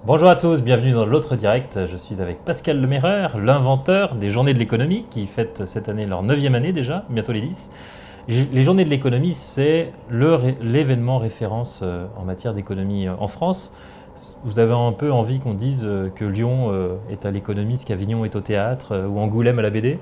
Bonjour à tous, bienvenue dans l'autre direct. Je suis avec Pascal Lemairer, l'inventeur des Journées de l'économie qui fêtent cette année leur 9e année déjà, bientôt les 10. Les Journées de l'économie, c'est l'événement référence en matière d'économie en France. Vous avez un peu envie qu'on dise que Lyon est à l'économie, ce qu'Avignon est au théâtre ou Angoulême à la BD?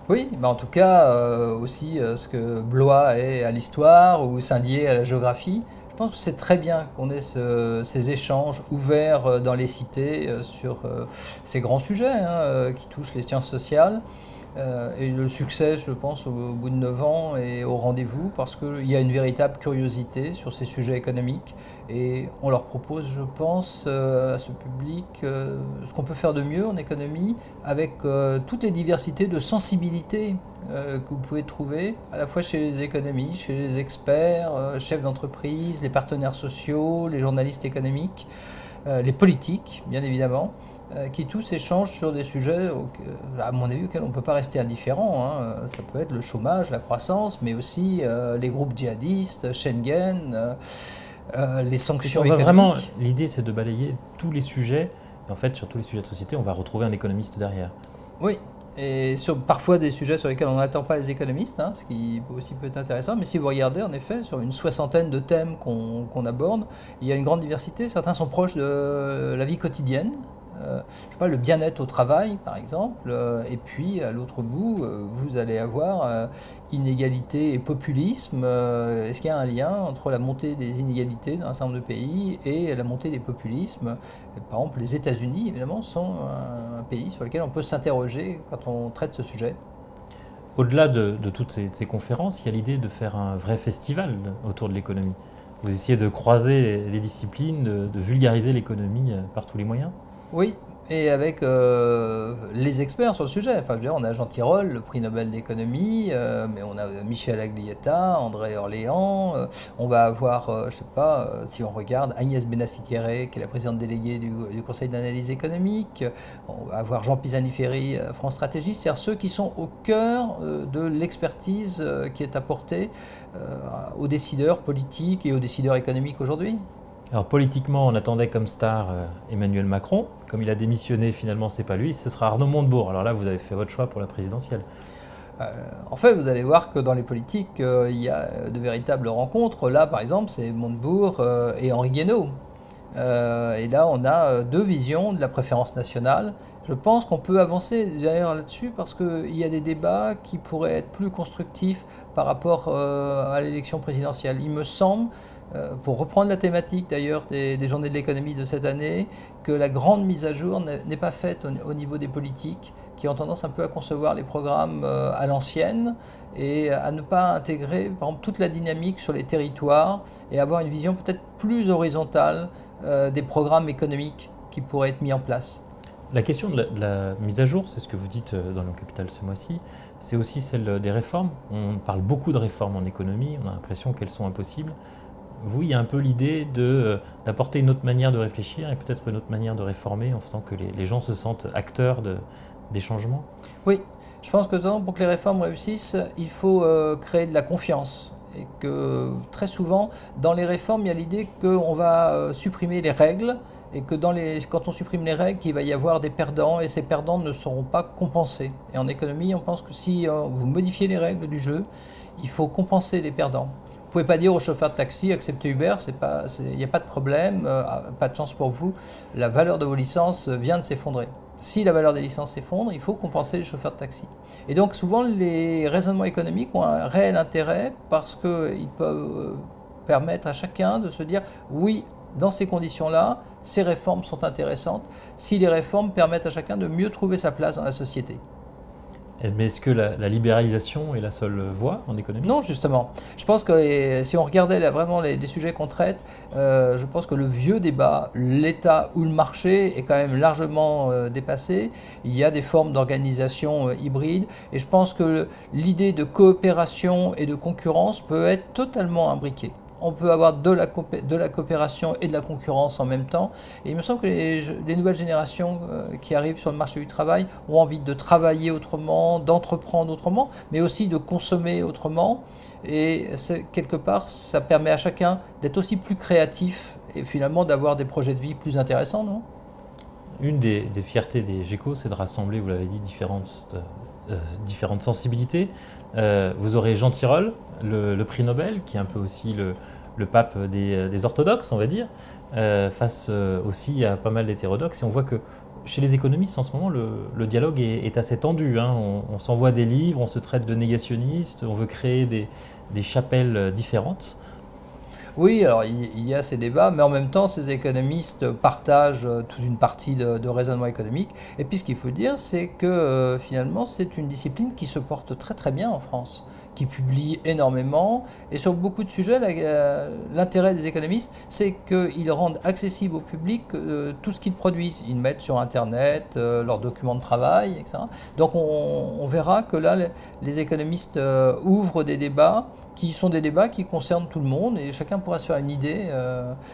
Oui, bah en tout cas, aussi ce que Blois est à l'histoire ou Saint-Dié à la géographie. Je pense que c'est très bien qu'on ait ces échanges ouverts dans les cités sur ces grands sujets qui touchent les sciences sociales. Et le succès, je pense, au bout de 9 ans est au rendez-vous parce qu'il y a une véritable curiosité sur ces sujets économiques. Et on leur propose, je pense, à ce public ce qu'on peut faire de mieux en économie avec toutes les diversités de sensibilités que vous pouvez trouver à la fois chez les économistes, chez les experts, chefs d'entreprise, les partenaires sociaux, les journalistes économiques, les politiques, bien évidemment, qui tous échangent sur des sujets, à mon avis, auxquels on ne peut pas rester indifférent. Ça peut être le chômage, la croissance, mais aussi les groupes djihadistes, Schengen, les sanctions On va vraiment, économiques. l'idée c'est de balayer tous les sujets. Et en fait, sur tous les sujets de société, on va retrouver un économiste derrière. Oui, et sur parfois des sujets sur lesquels on n'attend pas les économistes, ce qui aussi peut être intéressant. Mais si vous regardez, en effet, sur une soixantaine de thèmes qu'on aborde, il y a une grande diversité. Certains sont proches de la vie quotidienne. Je sais pas, le bien-être au travail, par exemple. Et puis, à l'autre bout, vous allez avoir inégalité et populisme. Est-ce qu'il y a un lien entre la montée des inégalités dans un certain nombre de pays et la montée des populismes? Par exemple, les États-Unis, évidemment, sont un pays sur lequel on peut s'interroger quand on traite ce sujet. Au-delà de toutes ces conférences, il y a l'idée de faire un vrai festival autour de l'économie. Vous essayez de croiser les disciplines, de vulgariser l'économie par tous les moyens. Oui, et avec les experts sur le sujet. Enfin, je veux dire, on a Jean Tirole, le prix Nobel d'économie, mais on a Michel Aglietta, André Orléans. On va avoir, je sais pas, si on regarde Agnès Benassi-Kéré, qui est la présidente déléguée du Conseil d'analyse économique. On va avoir Jean Pisani-Ferry, France Stratégie, c'est-à-dire ceux qui sont au cœur de l'expertise qui est apportée aux décideurs politiques et aux décideurs économiques aujourd'hui. Alors politiquement, on attendait comme star Emmanuel Macron. Comme il a démissionné, finalement, c'est pas lui, ce sera Arnaud Montebourg. Alors là, vous avez fait votre choix pour la présidentielle. En fait, vous allez voir que dans les politiques, il y a de véritables rencontres. Là, par exemple, c'est Montebourg et Henri Guénaud. Et là, on a deux visions de la préférence nationale. Je pense qu'on peut avancer d'ailleurs là-dessus parce qu'il y a des débats qui pourraient être plus constructifs par rapport à l'élection présidentielle. Il me semble, pour reprendre la thématique d'ailleurs des journées de l'économie de cette année, que la grande mise à jour n'est pas faite au niveau des politiques qui ont tendance un peu à concevoir les programmes à l'ancienne et à ne pas intégrer par exemple toute la dynamique sur les territoires et avoir une vision peut-être plus horizontale des programmes économiques qui pourraient être mis en place. La question de la mise à jour, c'est ce que vous dites dans le Capital ce mois-ci, c'est aussi celle des réformes. On parle beaucoup de réformes en économie, on a l'impression qu'elles sont impossibles. Vous, il y a un peu l'idée d'apporter une autre manière de réfléchir et peut-être une autre manière de réformer en faisant que les gens se sentent acteurs des changements. Oui, je pense que pour que les réformes réussissent, il faut créer de la confiance. Et que très souvent, dans les réformes, il y a l'idée qu'on va supprimer les règles et que quand on supprime les règles, il va y avoir des perdants et ces perdants ne seront pas compensés. Et en économie, on pense que si vous modifiez les règles du jeu, il faut compenser les perdants. Vous ne pouvez pas dire aux chauffeurs de taxi, acceptez Uber, il n'y a pas de problème, pas de chance pour vous, la valeur de vos licences vient de s'effondrer. Si la valeur des licences s'effondre, il faut compenser les chauffeurs de taxi. Et donc souvent, les raisonnements économiques ont un réel intérêt parce qu'ils peuvent permettre à chacun de se dire oui, dans ces conditions-là, ces réformes sont intéressantes, si les réformes permettent à chacun de mieux trouver sa place dans la société. Mais est-ce que la libéralisation est la seule voie en économie? Non, justement. Je pense que si on regardait là, vraiment les sujets qu'on traite, je pense que le vieux débat, l'État ou le marché, est quand même largement dépassé. Il y a des formes d'organisation hybrides et je pense que l'idée de coopération et de concurrence peut être totalement imbriquée. On peut avoir de la coopération et de la concurrence en même temps. Et il me semble que les nouvelles générations qui arrivent sur le marché du travail ont envie de travailler autrement, d'entreprendre autrement, mais aussi de consommer autrement. Et quelque part, ça permet à chacun d'être aussi plus créatif et finalement d'avoir des projets de vie plus intéressants, non? Une des fiertés des GECO, c'est de rassembler, vous l'avez dit, différentes sensibilités. Vous aurez Jean Tirole, le prix Nobel, qui est un peu aussi le pape des orthodoxes, on va dire, face aussi à pas mal d'hétérodoxes. Et on voit que chez les économistes, en ce moment, le dialogue est assez tendu, hein. On s'envoie des livres, on se traite de négationnistes, on veut créer des chapelles différentes. Oui, alors il y a ces débats, mais en même temps, ces économistes partagent toute une partie de raisonnement économique. Et puis ce qu'il faut dire, c'est que finalement, c'est une discipline qui se porte très très bien en France, qui publie énormément. Et sur beaucoup de sujets, l'intérêt des économistes, c'est qu'ils rendent accessible au public tout ce qu'ils produisent. Ils mettent sur Internet leurs documents de travail, etc. Donc on verra que là, les économistes ouvrent des débats qui sont des débats qui concernent tout le monde et chacun pourra se faire une idée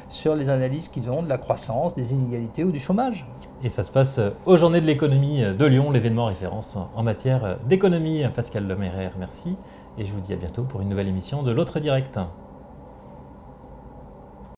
sur les analyses qu'ils ont de la croissance, des inégalités ou du chômage. Et ça se passe aux Journées de l'économie de Lyon, l'événement référence en matière d'économie. Pascal Lemairer, merci. Et je vous dis à bientôt pour une nouvelle émission de l'Autre Direct.